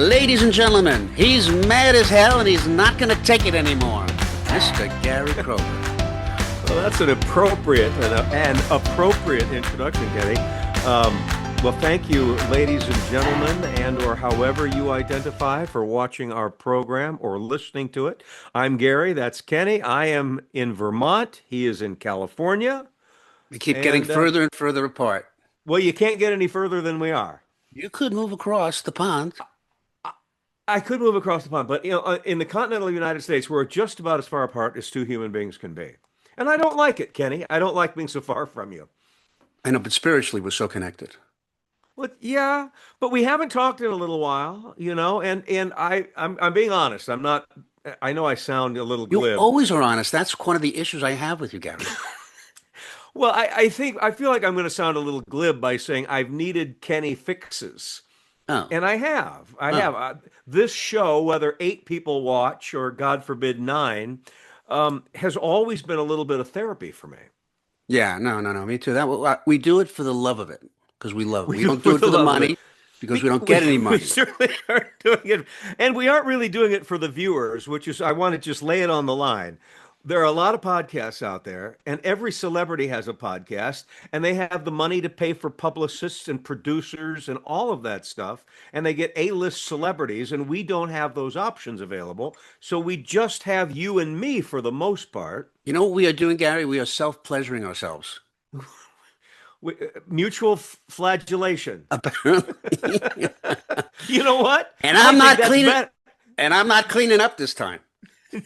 Ladies and gentlemen, he's mad as hell and he's not going to take it anymore. Mr. Gary Kroger. Well, that's an appropriate introduction, Kenny. Well, thank you, ladies and gentlemen, and or however you identify, for watching our program or listening to it. I'm Gary. That's Kenny. I am in Vermont. He is in California. We keep getting further and further apart. Well, you can't get any further than we are. You could move across the pond. I could move across the pond, but in the continental United States, we're just about as far apart as two human beings can be. And I don't like it, Kenny. I don't like being so far from you. I know, but spiritually we're so connected. Well, yeah, but we haven't talked in a little while, and I'm being honest. I'm not. I know I sound a little glib. You always are honest. That's one of the issues I have with you, Gary. Well, I feel like I'm going to sound a little glib by saying I've needed Kenny fixes. Oh. And I have. This show, whether 8 people watch or, God forbid, 9, has always been a little bit of therapy for me. Yeah, no, me too. We do it for the love of it, because we love it. We don't do it for the money, because we don't get any money. We certainly aren't doing it. And we aren't really doing it for the viewers, which is, I want to just lay it on the line. There are a lot of podcasts out there, and every celebrity has a podcast, and they have the money to pay for publicists and producers and all of that stuff, and they get A-list celebrities, and we don't have those options available. So we just have you and me for the most part. You know what we are doing, Gary? We are self-pleasuring ourselves. Mutual flagellation. Apparently. You know what? And I'm not cleaning up this time.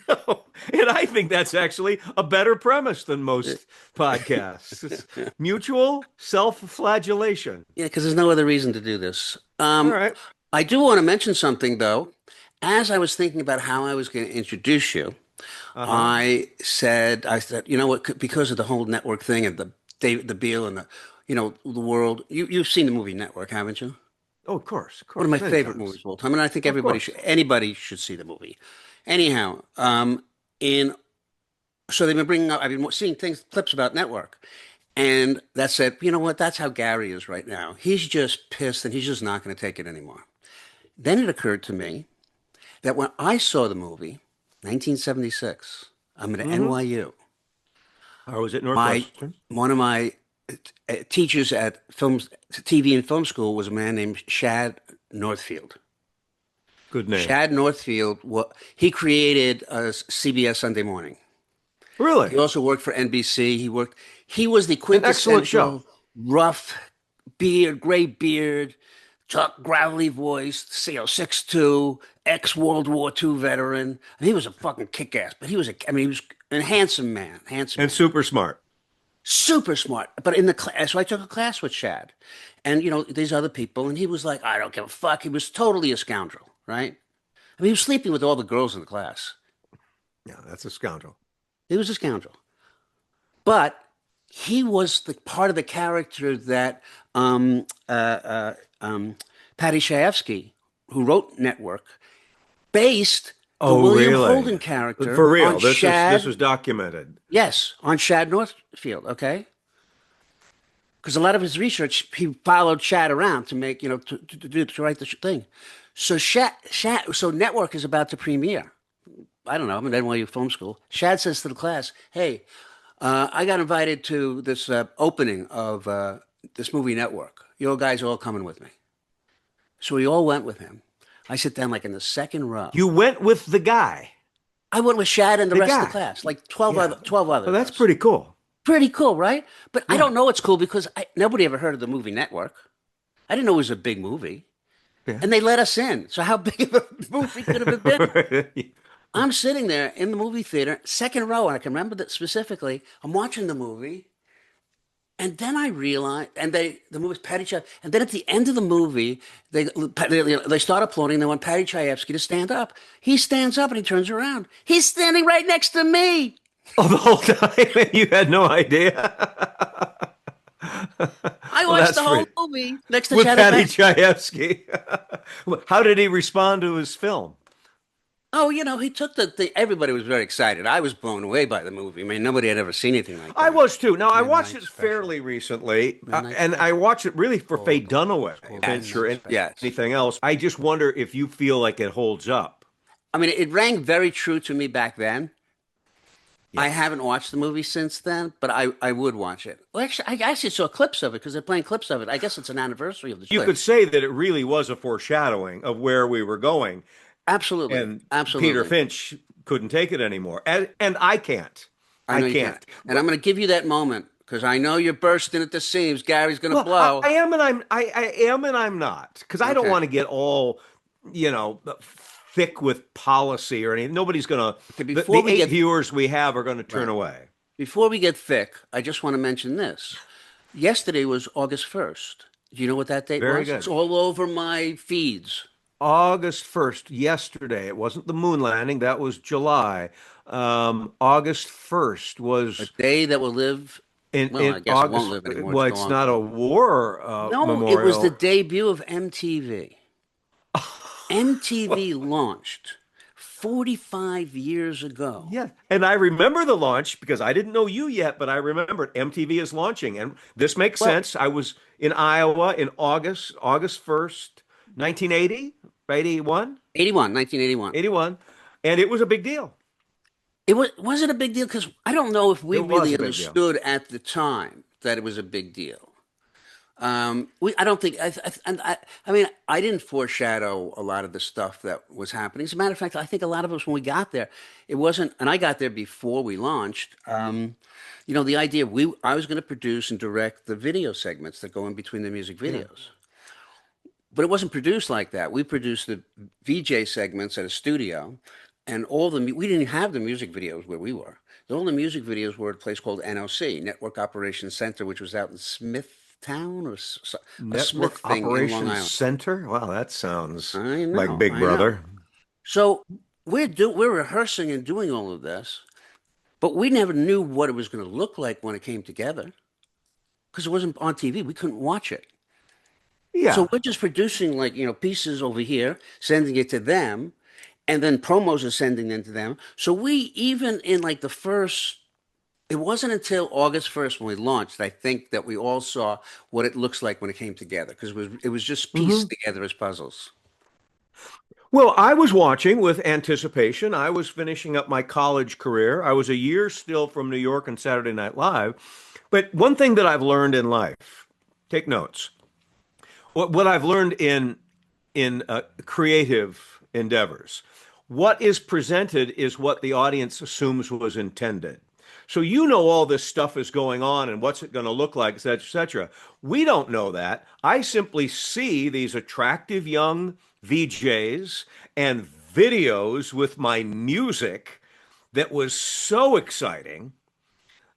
No, and I think that's actually a better premise than most podcasts. It's mutual self-flagellation. Yeah, because there's no other reason to do this. All right. I do want to mention something, though. As I was thinking about how I was going to introduce you, I said, you know what, because of the whole network thing and the Beal and the world. You've seen the movie Network, haven't you? Oh, of course. One of my favorite movies of all time. And I think anybody should see the movie. Anyhow, so they've been bringing up, I've been seeing clips about Network, and that said, you know what, that's how Gary is right now. He's just pissed and he's just not going to take it anymore. Then it occurred to me that when I saw the movie, 1976, I'm at NYU. Or was it Northwestern? One of my teachers at TV and film school was a man named Shad Northfield. Good name. Shad Northfield, he created CBS Sunday Morning. Really? He also worked for NBC. He was the quintessential rough beard, gray beard, talk gravelly voice, 6'2", ex-World War II veteran. And he was a fucking kick-ass, but he was a handsome man. And super smart. Super smart. But so I took a class with Shad and, these other people, and he was like, I don't give a fuck. He was totally a scoundrel. Right? He was sleeping with all the girls in the class. Yeah, that's a scoundrel. He was a scoundrel. But he was the part of the character that Patty Chayefsky, who wrote Network, based the William Holden character. For real, on this was documented. Yes, on Shad Northfield, okay? Because a lot of his research, he followed Shad around to make, to write the thing. So so Network is about to premiere. I don't know. I'm at NYU Film School. Shad says to the class, "Hey, I got invited to this opening of this movie Network. You guys are all coming with me." So we all went with him. I sit down like in the second row. You went with the guy. I went with Shad and the rest of the class, like 12 others. Well, that's pretty cool. Pretty cool, right? But I don't know it's cool because nobody ever heard of the movie Network. I didn't know it was a big movie. Yeah. And they let us in. So how big of a movie could have it been? I'm sitting there in the movie theater, second row, and I can remember that specifically. I'm watching the movie, and then I realized, the movie's Patty Chayefsky, and then at the end of the movie, they start applauding. They want Patty Chayefsky to stand up. He stands up and he turns around. He's standing right next to me. Oh, the whole time you had no idea. I watched the whole movie next to with Patty Chayefsky. How did he respond to his film? Oh, he took the thing. Everybody was very excited. I was blown away by the movie. I mean, nobody had ever seen anything like I that. was too. Now I watched Midnight it Special. fairly recently, Midnight and I Special. watched it really for Faye Called Dunaway, it's called Finch, Midnight or Special. Yes. anything else. I just wonder if you feel like it holds up. I mean, it rang very true to me back then. I Yeah. haven't watched the movie since then, but I would watch it. Well, actually, I actually saw clips of it because they're playing clips of it. I guess it's an anniversary of the You show. could say that it really was a foreshadowing of where we were going, Absolutely. and Peter Absolutely. Finch couldn't take it anymore, and I can't. I I know you can't. can't. And I'm going to give you that moment because I know you're bursting at the seams. Gary's going to Well, blow. I am, and I am, and I'm not, because I don't Okay. want to get all, you know, thick with policy or anything. Nobody's gonna. Okay, The eight viewers we have are going to turn right. away. Before we get thick, I just want to mention this. Yesterday was August 1st. Do you know what that date Very was? good. It's all over my feeds. August 1st, yesterday. It wasn't the moon landing. That was July. August 1st A was day that will live. Well, in I guess it won't August. live anymore. Well, It's it's gone. not a war No, it was the memorial. debut of MTV. MTV launched 45 years ago. Yeah, and I remember the launch because I didn't know you yet, but I remembered MTV is launching, and this makes Well, sense. I was in Iowa in August 1st, 1980, 81, 81, 1981. 81, and it was a big deal. Was it a big deal? Because I don't know if we It was really a big deal. understood at the time that it was a big deal. I don't think, I mean, I didn't foreshadow a lot of the stuff that was happening. As a matter of fact, I think a lot of us, when we got there, it wasn't, and I got there before we launched. The idea I was going to produce and direct the video segments that go in between the music Yeah. videos. But it wasn't produced like that. We produced the VJ segments at a studio, and we didn't have the music videos where we were. All the music videos were at a place called NOC, Network Operations Center, which was out in Smithtown or a Network Smith thing in Long Operations Island. Center. Wow, that sounds I like know, Big I know. Brother. So we're rehearsing and doing all of this, but we never knew what it was going to look like when it came together because it wasn't on TV. We couldn't watch it. Yeah. So we're just producing pieces over here, sending it to them, and then promos are sending them to them. So we even in like the first, it wasn't until August 1st when we launched, I think, that we all saw what it looks like when it came together because it was just hmm pieced together as puzzles. Well, I was watching with anticipation. I was finishing up my college career. I was a year still from New York and Saturday Night Live. But one thing that I've learned in life, take notes. What I've learned in creative endeavors, what is presented is what the audience assumes was intended. So you know all this stuff is going on and what's it going to look like, et cetera, et cetera. We don't know that. I simply see these attractive young VJs and videos with my music that was so exciting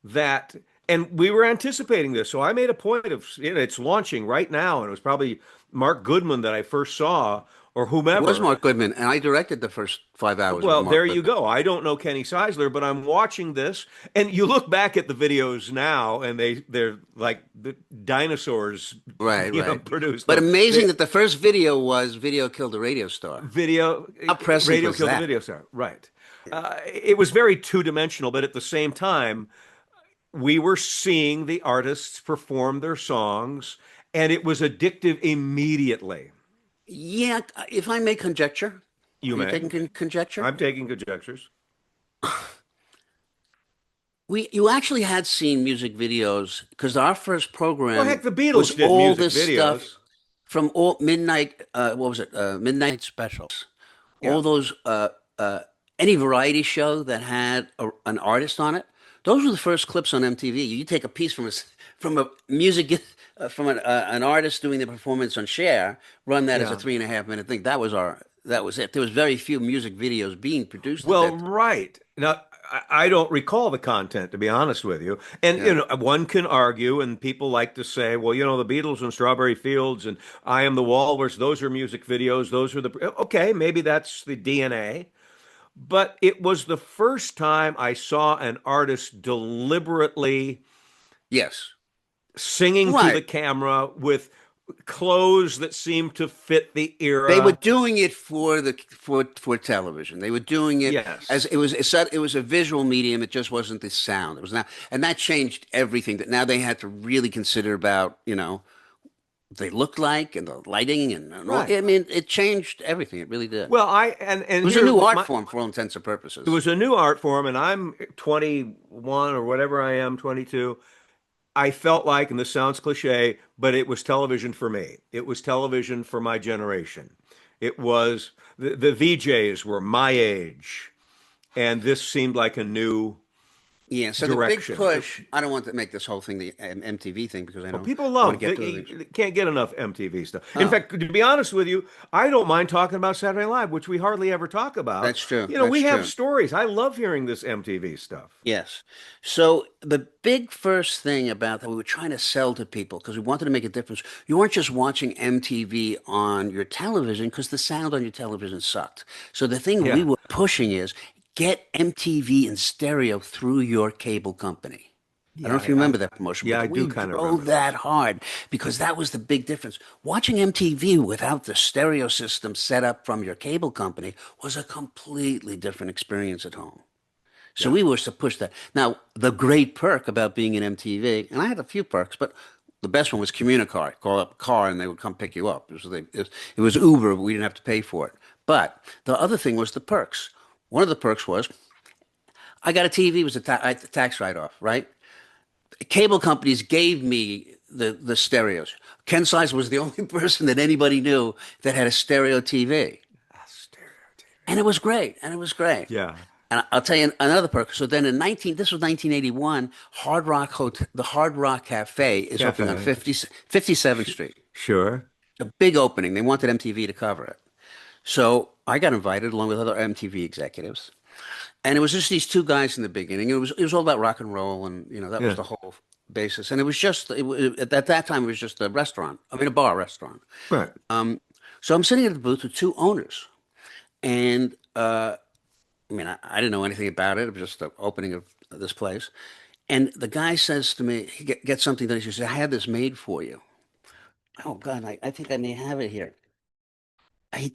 that, and we were anticipating this. So I made a point of, it's launching right now, and it was probably Mark Goodman that I first saw, or It was whomever. Mark Goodman, and I directed the first 5 hours with Well, Mark there you Goodman. go. I don't know Kenny Seisler, but I'm watching this, and you look back at the videos now, and they're like the dinosaurs, Right, right. produced But them. amazing that the first video was Video Killed a Radio Star. Video, How prescient radio was killed the that? video star. Right. It was very two-dimensional, but at the same time, we were seeing the artists perform their songs, and it was addictive immediately. Yeah, if I may conjecture, You are you may. taking conjecture? I'm taking conjectures. You actually had seen music videos because our first Well, program heck, the was Beatles did all music this stuff videos. from all midnight. What was it? Midnight Midnight. Special. Yeah. All those any variety show that had an artist on it. Those were the first clips on MTV. You take a piece from a music from an artist doing the performance on Cher, run that as a Yeah. 3.5 minute thing. That was it. There was very few music videos being produced at Well, that time. right. Now, I don't recall the content, to be honest with you. And, Yeah. one can argue, and people like to say, well, the Beatles and Strawberry Fields and I Am the Walrus, those are music videos. Those are okay, maybe that's the DNA. But it was the first time I saw an artist deliberately Yes. singing to the Right. camera with clothes that seemed to fit the They were era. doing it for for television. They were doing it as Yes. it was a visual medium. It just wasn't the sound. It was not, and that changed everything. That now they had to really consider about, they looked like and the lighting and all. Right. I mean, it changed everything. It really did. Well, It and was a here new art my form for all intents and it purposes. was a new art form, and I'm 21 or whatever I am, 22. I felt like, and this sounds cliche, but it was television for me. It was television for my generation. It was the VJs were my age, and this seemed like a new Yeah, so the big direction. push, I don't want to make this whole thing the MTV thing because Well, people I want to love get to the they can't get enough MTV stuff. In Oh, fact, to be honest with you, I don't mind talking about Saturday Night Live, which we hardly ever talk about. that's true. You know, That's we have true. stories. I love hearing this MTV stuff. Yes. So the big first thing about that we were trying to sell to people because we wanted to make a difference. You weren't just watching MTV on your television because the sound on your television sucked. So the thing we Yeah. were pushing is get MTV in stereo through your cable company. I don't Yeah, know if you remember that promotion, yeah, but I do we kind of drove remember that that. hard because that was the big difference. Watching MTV without the stereo system set up from your cable company was a completely different experience at home. So Yeah. we were to push that. Now, the great perk about being in MTV, and I had a few perks, but the best one was Communicar. Call up a car and they would come pick you up. It was Uber, but we didn't have to pay for it. But the other thing was the perks. One of the perks was I got a TV, it was a tax write-off, right? Cable companies gave me the stereos. Ken Size was the only person that anybody knew that had a stereo TV. Ah, stereo And it was great. And it was great. Yeah. And I'll tell you another perk. So then this was 1981, the Hard Rock Cafe is opening on Cafe. 57th Street. Sure. A big opening. They wanted MTV to cover it. So I got invited along with other MTV executives. And it was just these two guys in the beginning. It was all about rock and roll, and that was Yeah. the whole basis. And it was just at that time it was just a restaurant. I mean, a bar restaurant. Right. So I'm sitting at the booth with two owners, and I mean, I didn't know anything about it. It was just the opening of this place. And the guy says to me, get something that he says, I had this made for you. Oh God, I think I may have it here.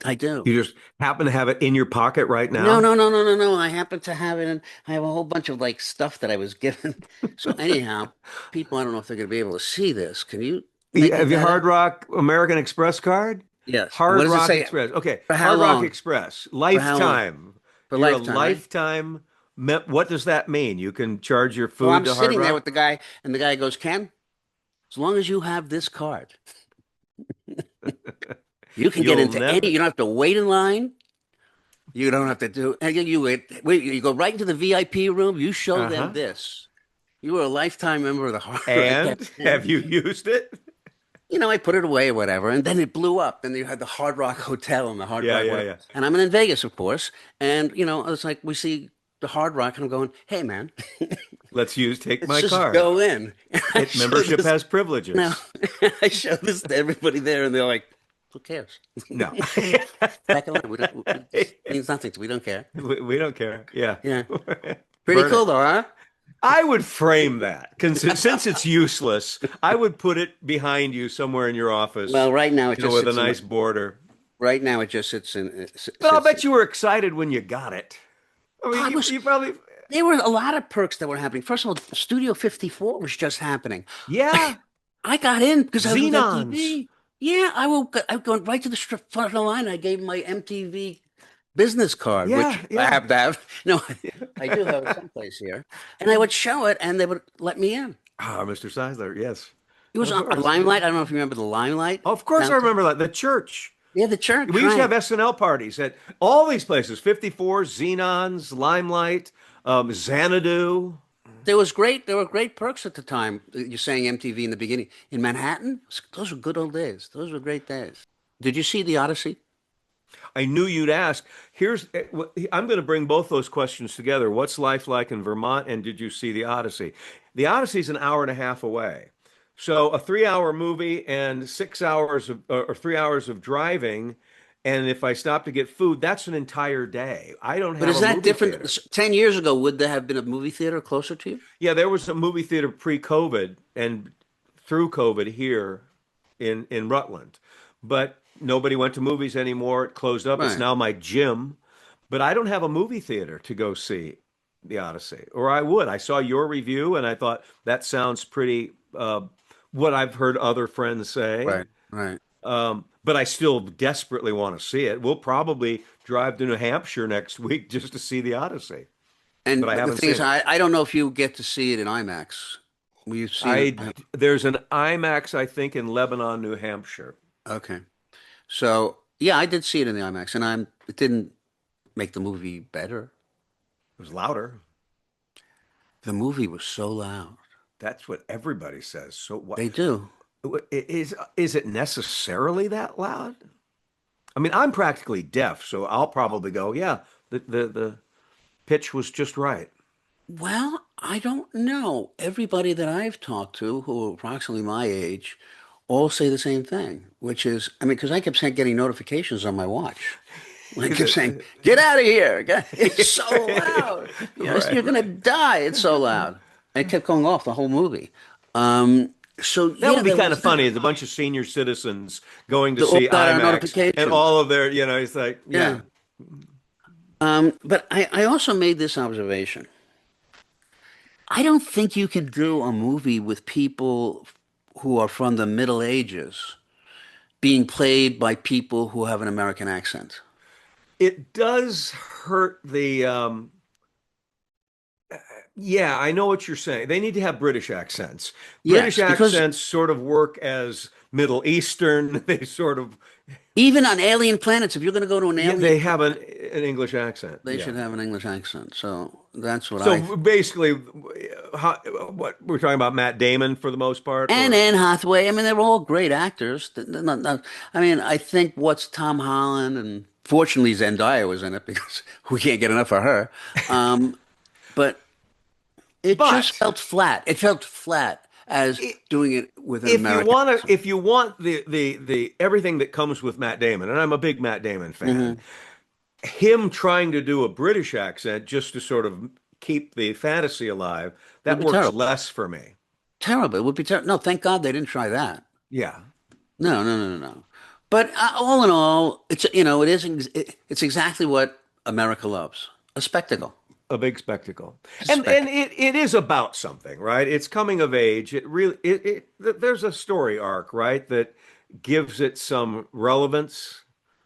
I do. You just happen to have it in your pocket right No, now? no, no, no, no, no. I happen to have it, and I have a whole bunch of like stuff that I was given. So anyhow, people, I don't know if they're going to be able to see this. Can you make Have you that Hard out? Rock American Express card? Yes. And what Hard does it Rock say? Express. Okay. For how Hard Rock long? Express. For how long? Lifetime. For You're a lifetime, right? lifetime. What does that mean? You can charge your Well, food I'm to Hard sitting there with Rock? the guy, and the guy goes, Ken, as long as you have this card, you can get You'll into any. never. You don't have to wait in line. You don't have to do. And you go right into the VIP room. You show them Uh-huh. this. You were a lifetime member of the Hard Rock. And have you used it? I put it away or whatever, and then it blew up. And you had the Hard Rock Hotel and the Hard Yeah, Rock yeah, whatever. yeah. And I'm in Vegas, of course. And it's like we see the Hard Rock, and I'm going, "Hey, man, Take let's my just card. go in." And I It show membership this. has No, privileges. I show this to everybody there, and they're like, "Who cares?" No. Back in line, it means nothing. We don't care. We don't care. Yeah. Yeah, pretty Burn cool it. though, huh? I would frame that. Since it's useless, I would put it behind you somewhere in your office, Well, right now it just with a sits in nice the. border. Right now it just sits in. It But I'll sits. bet you were excited when you got it. I mean, I you, was. you probably, There were a lot of perks that were happening. First of all, Studio 54 was just happening. yeah, I got in because I was with Xenons. MTV. Yeah, I went right to the front of the line. I gave my MTV business card, which Yeah, I yeah. have to have. No, I do have it someplace here. And I would show it, and they would let me in. Ah, Mr. Seisler, yes. It was Of on course. Limelight. I don't know if you remember the Limelight Of course I downtown. remember that. The church. Yeah, the church, We used to right? have SNL parties at all these places, 54, Xenons, Limelight, Xanadu. There were great perks at the time. You're saying MTV in the beginning in Manhattan. Those were good old days. Those were great days. Did you see the Odyssey? I knew you'd ask. I'm going to bring both those questions together. What's life like in Vermont? And did you see the Odyssey? The Odyssey's an hour and a half away. So a 3 hour movie and 6 hours or 3 hours of driving. And if I stop to get food, that's an entire day. I don't But have is a that movie different? theater. 10 years ago, would there have been a movie theater closer to you? Yeah, there was a movie theater pre-COVID and through COVID here. in Rutland, but nobody went to movies anymore. It closed up. It's Right. now my gym, but I don't have a movie theater to go see the Odyssey, or I would. I saw your review and I thought that sounds pretty what I've heard other friends say. Right. Right. But I still desperately want to see it. We'll probably drive to New Hampshire next week just to see the Odyssey, but And I but the haven't thing seen is, it. I don't know if you get to see it in IMAX. Will you see it? There's an IMAX, I think, in Lebanon, New Hampshire. Okay. So yeah, I did see it in the IMAX, and it didn't make the movie better. It was louder. The movie was so loud. That's what everybody says. So what They do. is it necessarily that loud? I mean, I'm practically deaf, so I'll probably go, yeah, the pitch was just right. Well, I don't know. Everybody that I've talked to who are approximately my age all say the same thing, which is, I mean, because I kept saying getting notifications on my watch. I Is kept it saying, "Get out of here! It's so loud. You're right? gonna die. It's so loud." And it kept going off the whole movie. Um, so That yeah, would be there kind of was that. funny. Is a bunch of senior citizens going to They all see got our IMAX and notifications. all of their, it's like, yeah. Yeah. But I also made this observation. I don't think you can do a movie with people who are from the Middle Ages being played by people who have an American accent. It does hurt the yeah, I know what you're saying. They need to have British accents. British Yes, because accents sort of work as Middle Eastern. They sort of, even on alien planets, if you're going to go to an yeah, alien they have planet, an English accent. they Yeah. should have an English accent. So that's what I So think. basically, how, what we're talking about, Matt Damon for the most part, And or Anne Hathaway, I mean, they're all great actors. I mean, I think what's Tom Holland, and fortunately Zendaya was in it because we can't get enough of her. Um, but it just but felt flat. It felt flat as doing it with an if you American want to, accent. if you want the everything that comes with Matt Damon, and I'm a big Matt Damon fan, Hmm. him trying to do a British accent just to sort of keep the fantasy alive, Would that be works terrible. less for me. Terrible. It would be terrible. No, thank God they didn't try that. Yeah, No, no, no, no, no. But all in all, it's exactly what America loves. A spectacle. a big spectacle, A and spectacle. it is about something, right? It's coming of age. It really there's a story arc, right, that gives it some relevance.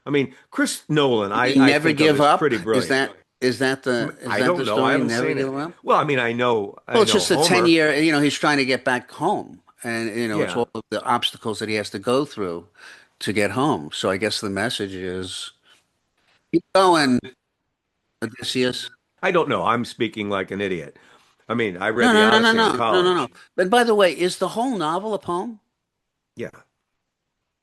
I mean, Chris Nolan, You mean I never think of give as up? pretty brilliant. Is I that don't the know. I story? haven't Never seen give it. up? Well, I mean, Well, I it's know just a 10 Homer. year, he's trying to get back home. And, it's Yeah. all of the obstacles that he has to go through to get home. So I guess the message is keep going, Odysseus. I don't know. I'm speaking like an idiot. I mean, I read No, the no, no, no, Odyssey in no, no, no, no. college. But by the way, is the whole novel a poem? Yeah.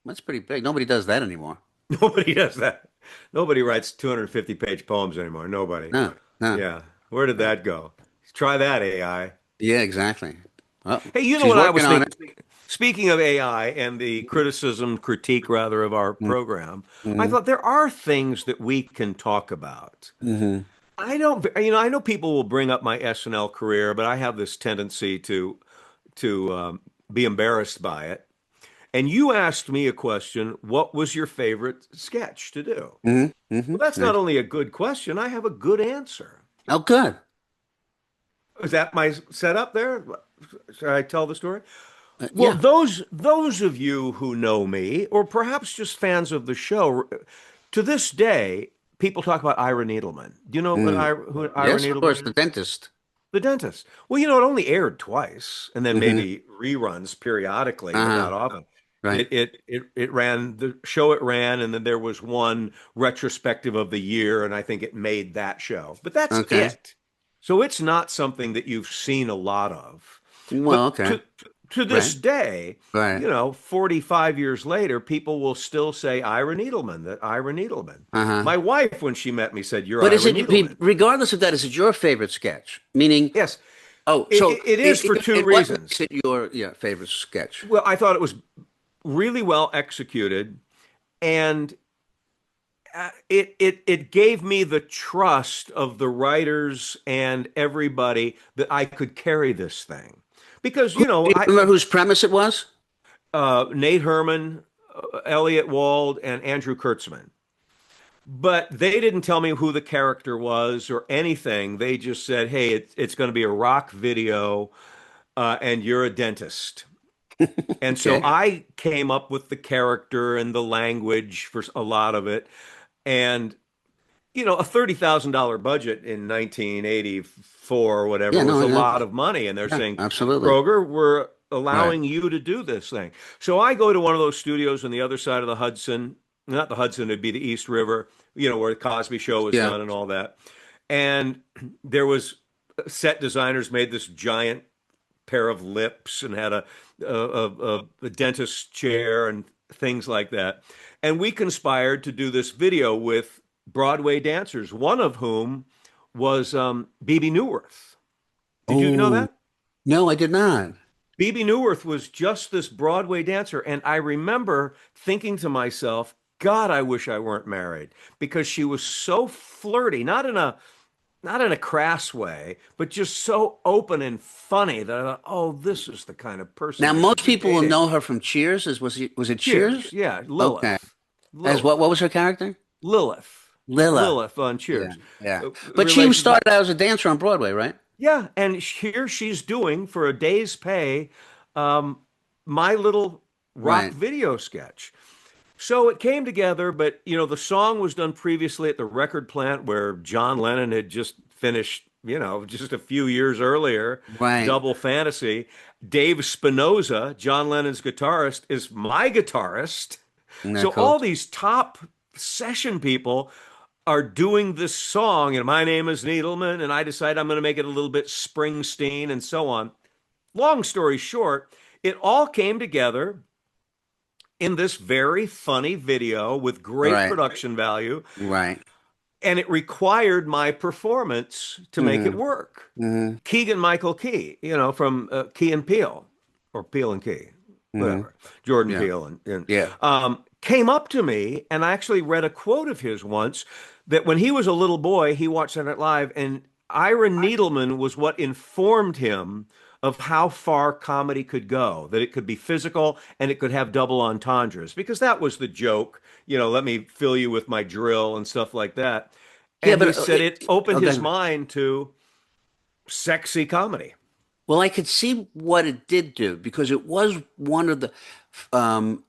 That's pretty big. Nobody does that anymore. Nobody does that. Nobody writes 250-page poems anymore. Nobody. No, no. Yeah. Where did that go? Try that, AI. Yeah, exactly. Well, Hey, you know she's what I working was on it. thinking? Speaking of AI and the critique rather, of our program, I Mm-hmm. thought there are things that we can talk about. Hmm. I don't, I know people will bring up my SNL career, but I have this tendency to be embarrassed by it. And you asked me a question, what was your favorite sketch to do? Hmm. Hmm. Well, that's not only a good question, I have a good answer. Oh, good. Is that my setup there? Should I tell the story? Well, Yeah. those of you who know me, or perhaps just fans of the show, to this day, people talk about Ira Needleman. Do you know Mm. who Ira Yes, of course, Needleman the is? dentist. The dentist. Well, it only aired twice, and then Hmm. maybe reruns periodically, but Uh-huh. not often. Right. It ran the show it ran, and then there was one retrospective of the year, and I think it made that show. But that's Okay. it. So it's not something that you've seen a lot of. Well, But okay. to Right. this day, Right. 45 years later, people will still say Ira Needleman, that Ira Needleman. Uh-huh. My wife, when she met me, said, "You're But is Ira it, Needleman." regardless of that, is it your favorite sketch? Meaning, Yes, oh, so it is for two in what reasons. makes it your, yeah, favorite sketch? Well, I thought it was really well executed, and it gave me the trust of the writers and everybody that I could carry this thing because Do you I remember whose premise it was? Nate Herman, Elliot Wald, and Andrew Kurtzman. But they didn't tell me who the character was or anything. They just said, "Hey, it's going to be a rock video, and you're a dentist." And so Okay. I came up with the character and the language for a lot of it. And, a $30,000 budget in 1984 or Yeah, whatever was no, a no, lot of money. And they're yeah, saying, absolutely. Kroger, we're Right. allowing you to do this thing. So I go to one of those studios on the other side of the Hudson, not the Hudson, it'd be the East River, where the Cosby Show was Yeah. done and all that. And there was set designers made this giant pair of lips and had a dentist chair and things like that. And we conspired to do this video with Broadway dancers, one of whom was BB Newirth. Did you know Oh, that? no, I did not. BB Newirth was just this Broadway dancer. And I remember thinking to myself, God, I wish I weren't married because she was so flirty, not in a crass way, but just so open and funny that I thought, oh, this is the kind of person Now, I should most be people will dating. know her from Cheers. Was it Cheers. Cheers? Yeah, Okay. Lilith. As what Lilith. was her character? Lilith. Lila. Lilith on Yeah, Cheers. yeah. But she was Relation. started out as a dancer on Broadway, right? Yeah, and here she's doing for a day's pay um, my little rock Right. video sketch. So it came together, but the song was done previously at the record plant where John Lennon had just finished, just a few years earlier, Right. Double Fantasy. Dave Spinoza, John Lennon's guitarist, is my guitarist. Isn't that So cool? all these top session people are doing this song, and my name is Needleman, and I decide I'm going to make it a little bit Springsteen and so on. Long story short, it all came together in this very funny video with great Right. production value, Right. and it required my performance to make it Hmm. work. Hmm. Keegan Michael Key, from Key and Peele, or Peele and Key, Hmm. whatever, Jordan Yeah. Peele, and Yeah. came up to me, and I actually read a quote of his once that when he was a little boy, he watched Saturday Night Live, and Ira Needleman was what informed him of how far comedy could go, that it could be physical and it could have double entendres, because that was the joke, let me fill you with my drill and stuff like that. Yeah, And he but said it opened his okay. mind to sexy comedy. Well, I could see what it did do because it was one of the um,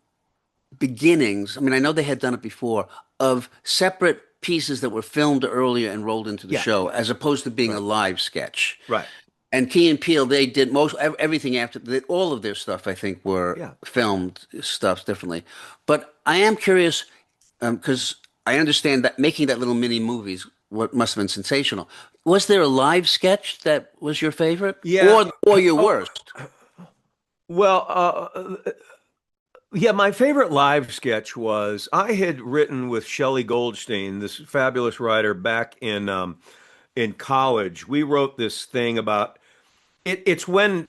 beginnings. I mean, I know they had done it before of separate pieces that were filmed earlier and rolled into the Yeah, show, as opposed to being a right, live sketch. right. And Key and Peele, they did everything after all of their stuff. I think were Yeah. filmed stuff differently. But I am curious because I understand that making that little mini movies what must have been sensational. Was there a live sketch that was your favorite, Yeah. or your Oh, worst? well, yeah, my favorite live sketch was I had written with Shelley Goldstein, this fabulous writer, back in college. We wrote this thing about it. It's when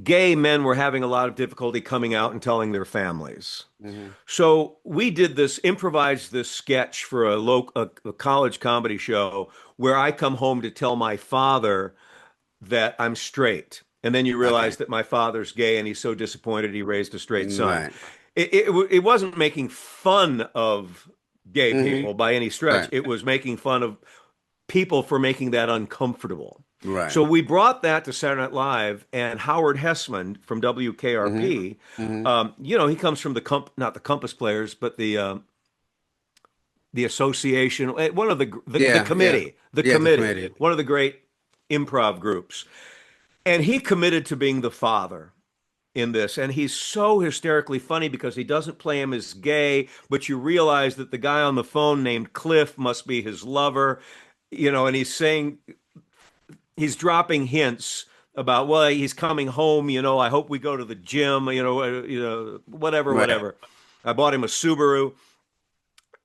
gay men were having a lot of difficulty coming out and telling their families. Hmm. So we did this, improvised this sketch for a college comedy show where I come home to tell my father that I'm straight. And then you Okay. realize that my father's gay and he's so disappointed he raised a straight son. Right. It wasn't making fun of gay Hmm. people by any stretch. Right. It was making fun of people for making that uncomfortable. Right. So we brought that to Saturday Night Live, and Howard Hessman from Hmm. WKRP, Hmm. he comes from not the Compass Players, but the association, one of the Yeah. Yeah. committee, the Yeah. The committee, comedian. one of the great improv groups. And he committed to being the father in this. And he's so hysterically funny because he doesn't play him as gay, but you realize that the guy on the phone named Cliff must be his lover, and he's dropping hints about, well, he's coming home, I hope we go to the gym, whatever, Right. whatever. I bought him a Subaru.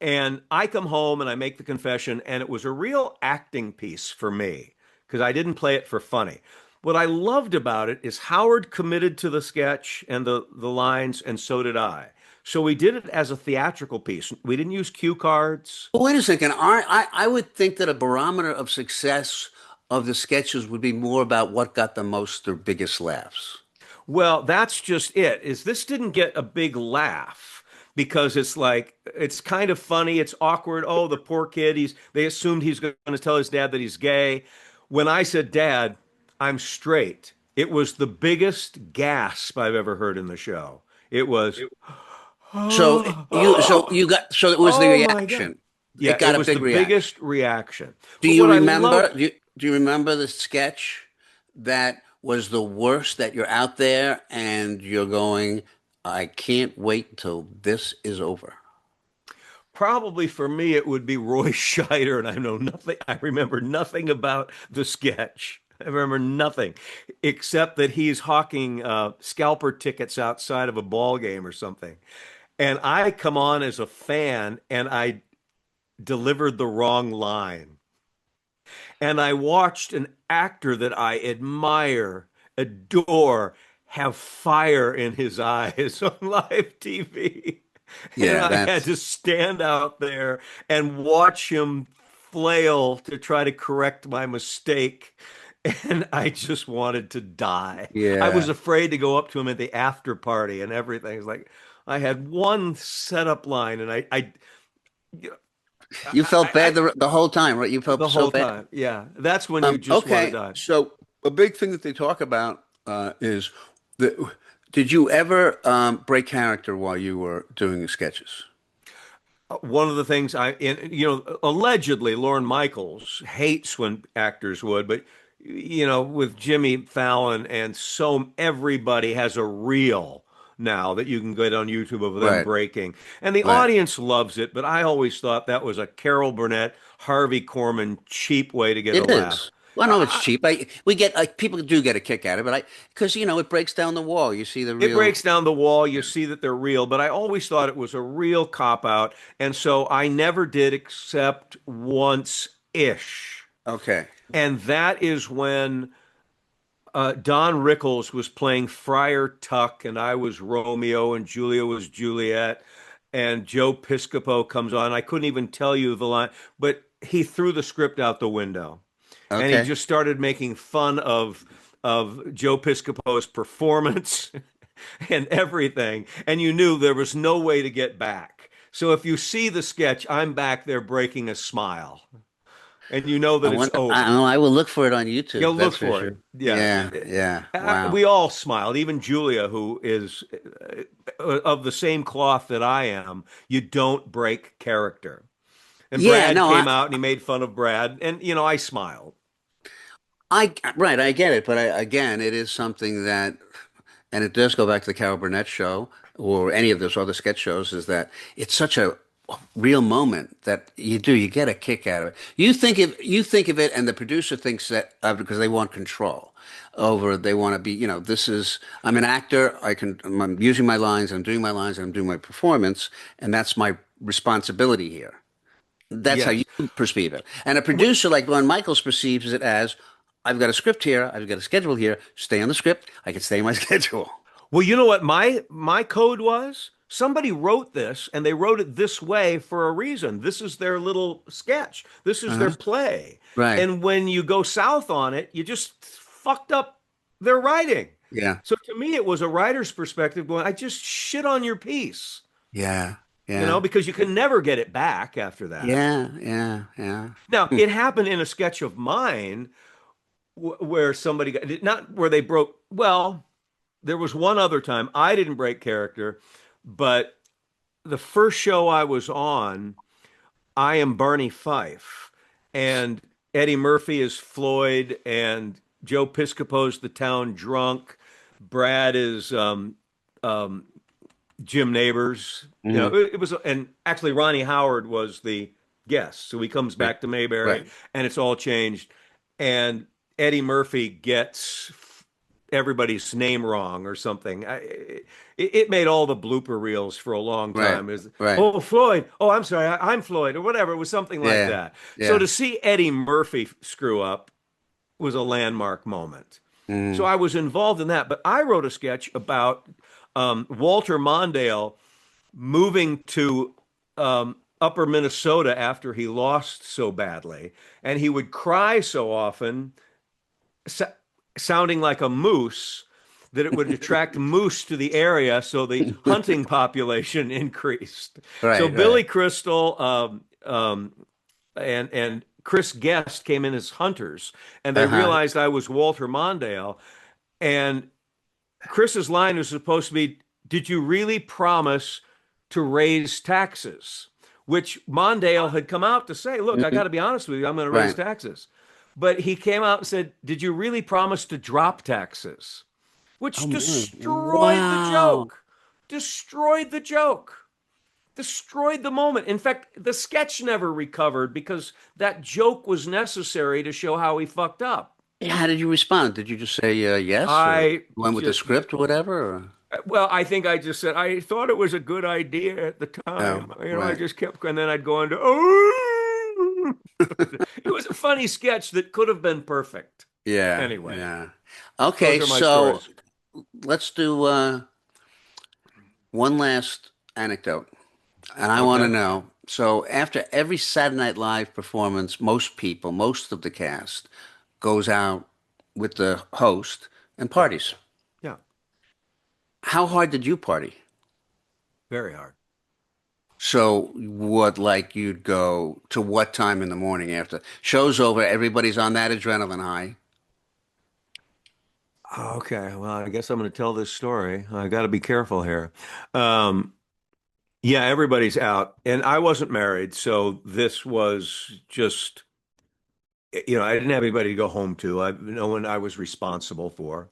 And I come home and I make the confession, and it was a real acting piece for me because I didn't play it for funny. What I loved about it is Howard committed to the sketch and the lines, and so did I. So we did it as a theatrical piece. We didn't use cue cards. Well, wait a second. I would think that a barometer of success of the sketches would be more about what got the most or biggest laughs. Well, that's just it. Is this didn't get a big laugh because it's like it's kind of funny, it's awkward. Oh, the poor kid, they assumed he's going to tell his dad that he's gay. When I said, "Dad, I'm straight," it was the biggest gasp I've ever heard in the show. It was, So so it was the oh my God. reaction. Yeah, It it got a was the big reaction. biggest reaction. Do But you what I remember? loved, Do you remember the sketch that was the worst that you're out there and you're going, I can't wait till this is over? probably for me, it would be Roy Scheider, and I remember nothing about the sketch. I remember nothing except that he's hawking scalper tickets outside of a ball game or something. And I come on as a fan and I delivered the wrong line. And I watched an actor that I admire, adore, have fire in his eyes on live TV. And Yeah, I had that's to stand out there and watch him flail to try to correct my mistake. And I just wanted to die. I was yeah. afraid to go up to him at the after party and everything. It's like I had one setup line and You felt I bad the whole time, right? You felt the so whole bad. time. Yeah. That's when you just want to Okay, die. so a big thing that they talk about is that did you ever break character while you were doing the sketches? One of the things allegedly Lorne Michaels hates when actors would, but with Jimmy Fallon and so everybody has a reel now that you can get on YouTube of them Right, breaking. And the right. audience loves it, but I always thought that was a Carol Burnett, Harvey Korman cheap way to get a It laugh. is. Well, no, it's cheap. We get people do get a kick out of it, but because it breaks down the wall. You see the It real. breaks down the wall. You see that they're real, but I always thought it was a real cop out. And so I never did except once ish. Okay. And that is when Don Rickles was playing Friar Tuck, and I was Romeo, and Julia was Juliet, and Joe Piscopo comes on. I couldn't even tell you the line, but he threw the script out the window, and he Okay. just started making fun of Joe Piscopo's performance and everything, and you knew there was no way to get back. So if you see the sketch, I'm back there breaking a smile, and you know that it's over. I will look for it on You'll YouTube. look That's for for it. sure. Yeah. Yeah. Yeah. Wow. We all smiled, even Julia, who is of the same cloth that I am. You don't break character. And Yeah. Brad No. came out and he made fun of Brad, and I smiled. Right. I get it, but again, it is something that, and it does go back to the Carol Burnett show or any of those other sketch shows, is that it's such a real moment that you get a kick out of it. You think of it, and the producer thinks that because they want control over, they want to be, this is I'm an actor. I'm using my lines. I'm doing my lines. I'm doing my performance, and that's my responsibility here. That's how you Yes. perceive it. And a W- producer like Glenn Michaels perceives it as, I've got a script here, I've got a schedule here, stay on the script, I can stay on my schedule. Well, you know what my code was? Somebody wrote this, and they wrote it this way for a reason. This is their little sketch. This is their Uh-huh. play. Right. And when you go south on it, you just fucked up their writing. Yeah. So to me, it was a writer's perspective going, I just shit on your piece, Yeah. Yeah. because you can never get it back after that. Yeah. Yeah. Yeah. Now, it happened in a sketch of mine where somebody got, not where they broke, well, there was one other time I didn't break character, but the first show I was on, I am Barney Fife, and Eddie Murphy is Floyd, and Joe Piscopo's the town drunk. Brad is um, Jim Neighbors. Hmm. It was, and actually Ronnie Howard was the guest. So he comes Right. back to Mayberry, Right. and it's all changed. And Eddie Murphy gets everybody's name wrong or something. It made all the blooper reels for a long Right. time. Is Right. oh Floyd? Oh, I'm sorry, I'm Floyd or whatever. It was something like Yeah. that. So Yeah. to see Eddie Murphy screw up was a landmark moment. So Hmm. I was involved in that. But I wrote a sketch about Walter Mondale moving to upper Minnesota after he lost so badly. And he would cry so often, sounding like a moose, that it would attract moose to the area, so the hunting population increased. So Right, right. Billy Crystal and Chris Guest came in as hunters, and they Uh-huh. realized I was Walter Mondale. And Chris's line was supposed to be, "Did you really promise to raise taxes?" Which Mondale had come out to say, "Look, I got Mhm. to be honest with you, I'm going to raise Right. taxes." But he came out and said, "Did you really promise to drop taxes?" Oh Which my. destroyed the Wow. joke. Destroyed the joke. Destroyed the moment. In fact, the sketch never recovered because that joke was necessary to show how he fucked up. How did you respond? Did you just say yes or I went with the just, script or whatever? Or? well, I think I just said, I thought it was a good idea at the Oh, time. I right. just kept, and then I'd go into, oh, it was a funny sketch that could have been perfect. Yeah, Anyway, yeah. those Okay, are my so stories. let's do one last anecdote. And I want to Okay. know. So after every Saturday Night Live performance, most people, most of the cast, goes out with the host and Yeah. parties. Yeah. How hard did you party? Very hard. So what, like you'd go to what time in the morning after show's over, everybody's on that adrenaline high. Okay. Well, I guess I'm going to tell this story. I got to be careful here. Um, yeah, everybody's out. And I wasn't married. So this was just, I didn't have anybody to go home to. No one I was responsible for.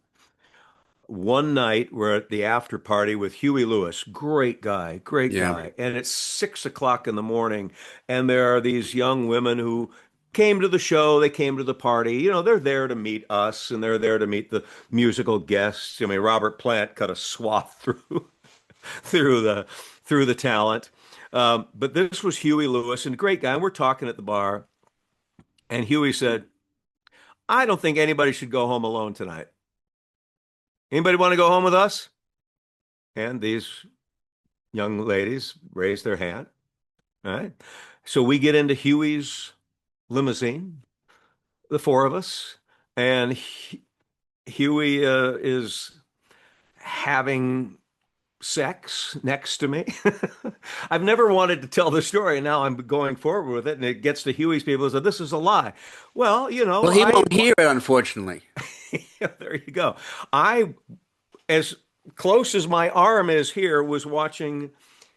One night we're at the after party with Huey Lewis, great guy, great Yeah. guy. And it's 6 o'clock in the morning, and there are these young women who came to the show, they came to the party. They're there to meet us and they're there to meet the musical guests. I mean, Robert Plant cut a swath through through the through the talent. But this was Huey Lewis, and a great guy. And we're talking at the bar, and Huey said, "I don't think anybody should go home alone tonight. Anybody want to go home with us?" And these young ladies raise their hand. All right. So we get into Huey's limousine, the four of us, and Huey is having sex next to me. I've never wanted to tell the story, and now I'm going forward with it, and it gets to Huey's people and said, "This is a lie." Well, Well, he won't hear it, unfortunately. there you go. I, as close as my arm is here, was watching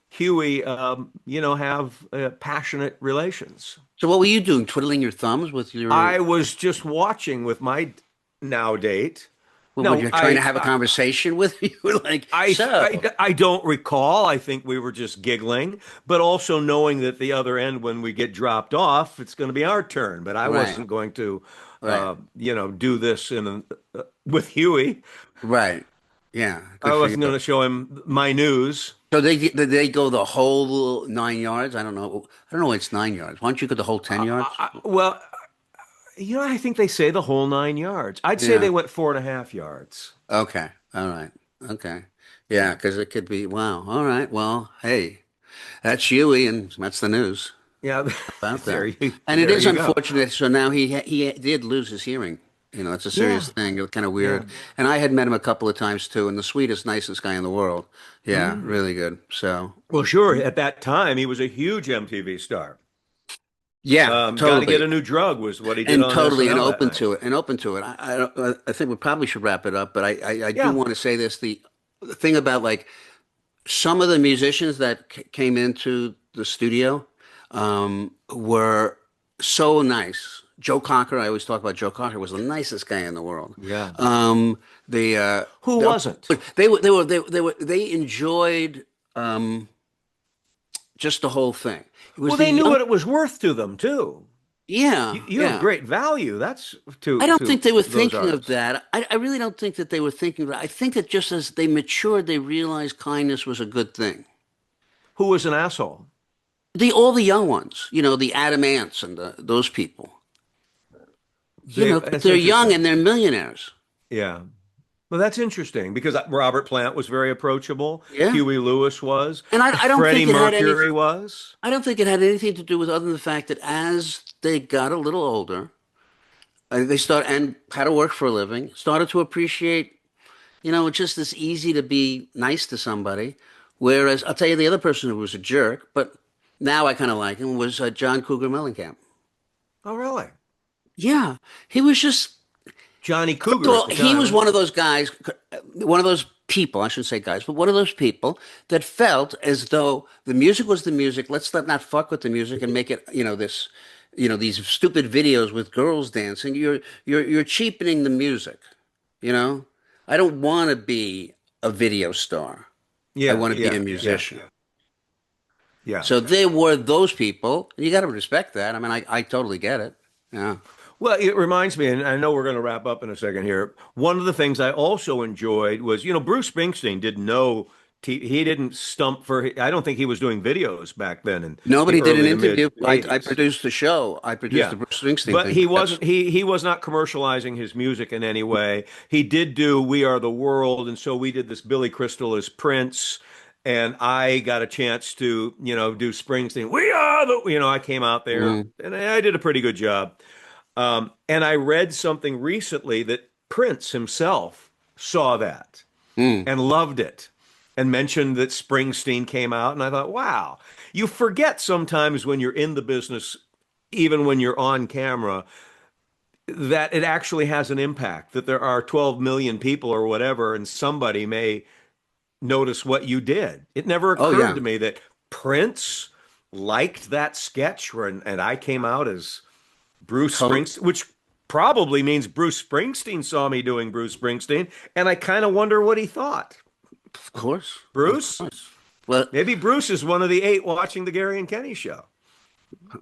Huey, have passionate relations. So what were you doing? Twiddling your thumbs with your, I was just watching with my now date. what were No, you trying to have a conversation with you? Like, so. I don't recall. I think we were just giggling, but also knowing that the other end, when we get dropped off, it's going to be our turn. But I Right, wasn't going to, right, do this with Huey. right. Yeah, I good for you. wasn't going to show him my news. So did they go the whole 9 yards? I don't know. I don't know. It's 9 yards. Why don't you go the whole 10 yards? Well, I think they say the whole 9 yards. I'd say Yeah. they went 4.5 yards. Okay. All right. Okay. Yeah, because it could be. Wow. All right. Well, hey, that's Huey, and that's the news Yeah, about there that. you And it there is you go. unfortunate. So now he did lose his hearing. It's a serious Yeah, thing. It was kind of yeah. weird. And I had met him a couple of times too, and the sweetest, nicest guy in the world. Yeah, Mhm. really good. So Well, sure. At that time, he was a huge MTV star. yeah, Got to get totally. a new drug was what he did And on totally, and SNL that open night. to it, and open to it. I think we probably should wrap it up, but I do Yeah. want to say this: the thing about like some of the musicians that came into the studio were so nice. Joe Cocker, I always talk about Joe Cocker, was the nicest guy in the world. Yeah. Um, the, Who the wasn't? they enjoyed just the whole thing. It was Well, the they knew young, what it was worth to them too. yeah, You have yeah. great value. That's I to don't think they were those thinking of artists. that. I really don't think that they were thinking of that. I think that just as they matured, they realized kindness was a good thing. Who was an asshole? All the young ones, the Adam Ants and those people, because That's they're young interesting. and they're millionaires. Yeah. Well, that's interesting because Robert Plant was very approachable. Yeah. Huey Lewis was. And I don't Freddie think it had any, Mercury was. I don't think it had anything to do with other than the fact that as they got a little older, they start and had to work for a living, started to appreciate, You know, it's just as easy to be nice to somebody. Whereas I'll tell you the other person who was a jerk, but now I kind of like him was John Cougar Mellencamp. Oh, really? Yeah, he was just Johnny first of Cougar at all, the he time, was huh? one of those guys, one of those people, I shouldn't say guys, but one of those people that felt as though the music was the music. Let's not fuck with the music and make it, these stupid videos with girls dancing. You're cheapening the music, you know? I don't want to be a video star. I Yeah, want to be yeah, a yeah, musician. yeah. So there were those people, and you got to respect that. I mean, I totally get it. Yeah. Well, it reminds me, and I know we're going to wrap up in a second here. One of the things I also enjoyed was, Bruce Springsteen didn't know, he didn't stump for, I don't think he was doing videos back then in the Nobody did an early to mid interview. I 80s. produced the show. I produced Yeah. the Bruce Springsteen But thing. he That's wasn't he was not commercializing his music in any way. He did do We Are the World, and so we did this Billy Crystal as Prince, and I got a chance to, do Springsteen. We are the, I came out there mm, and I did a pretty good job. And I read something recently that Prince himself saw that mm. and loved it and mentioned that Springsteen came out. And I thought, wow, you forget sometimes when you're in the business, even when you're on camera, that it actually has an impact, that there are 12 million people or whatever, and somebody may notice what you did. It never Oh occurred yeah, to me that Prince liked that sketch and I came out as Bruce to- Springsteen, which probably means Bruce Springsteen saw me doing Bruce Springsteen, and I kind of wonder what he thought. of course, of Bruce? course. Well, Maybe Bruce is one of the 8 watching the Gary and Kenny show.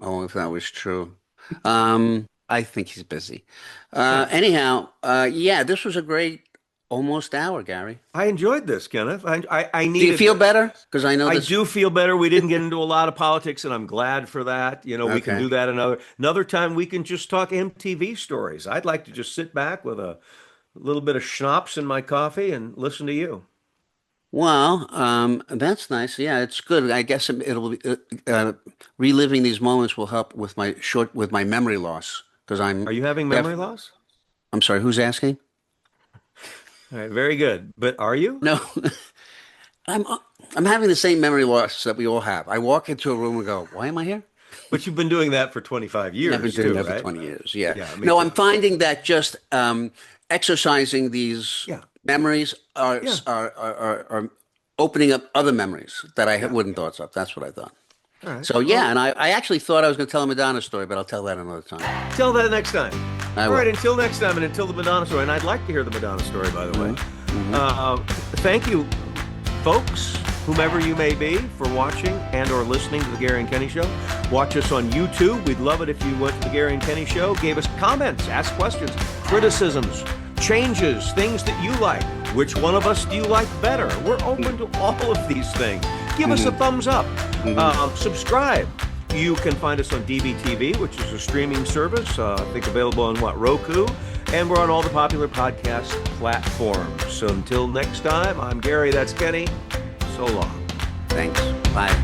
oh, if that was true, I think he's busy. Anyhow, yeah, this was a great almost hour, Gary. I enjoyed this, Kenneth. I Do you needed feel this. better? Because I know I this. do feel better. We didn't get into a lot of politics, and I'm glad for that. We can Okay. do that another time. We can just talk MTV stories. I'd like to just sit back with a little bit of schnapps in my coffee and listen to you. Well, that's nice. Yeah, it's good. I guess it'll be reliving these moments will help with my memory loss because Are you having memory loss? I'm sorry, who's asking? All right, very good. But are you? No, I'm I'm having the same memory loss that we all have. I walk into a room and go, "Why am I here?" But you've been doing that for 25 I've been years doing too, that for right? 20 years. Yeah. Yeah, me No, too. I'm finding that just exercising these Yeah, memories yeah, are opening up other memories that I yeah. wouldn't thought of. That's what I thought. All right. So Well, yeah, and I actually thought I was going to tell a Madonna story, but I'll tell that another time. tell that next time. I All right, will. until next time and until the Madonna story. And I'd like to hear the Madonna story, by the way. Hmm. Thank you, folks, whomever you may be, for watching and or listening to the Gary and Kenny Show. Watch us on YouTube. We'd love it if you went to the Gary and Kenny Show, gave us comments, asked questions, criticisms, changes, things that you like. Which one of us do you like better? We're open to all of these things. Give us a thumbs up. Subscribe. You can find us on DBTV, which is a streaming service, I think available on Roku, and we're on all the popular podcast platforms. So until next time, I'm Gary, that's Kenny. So long. Thanks. Bye.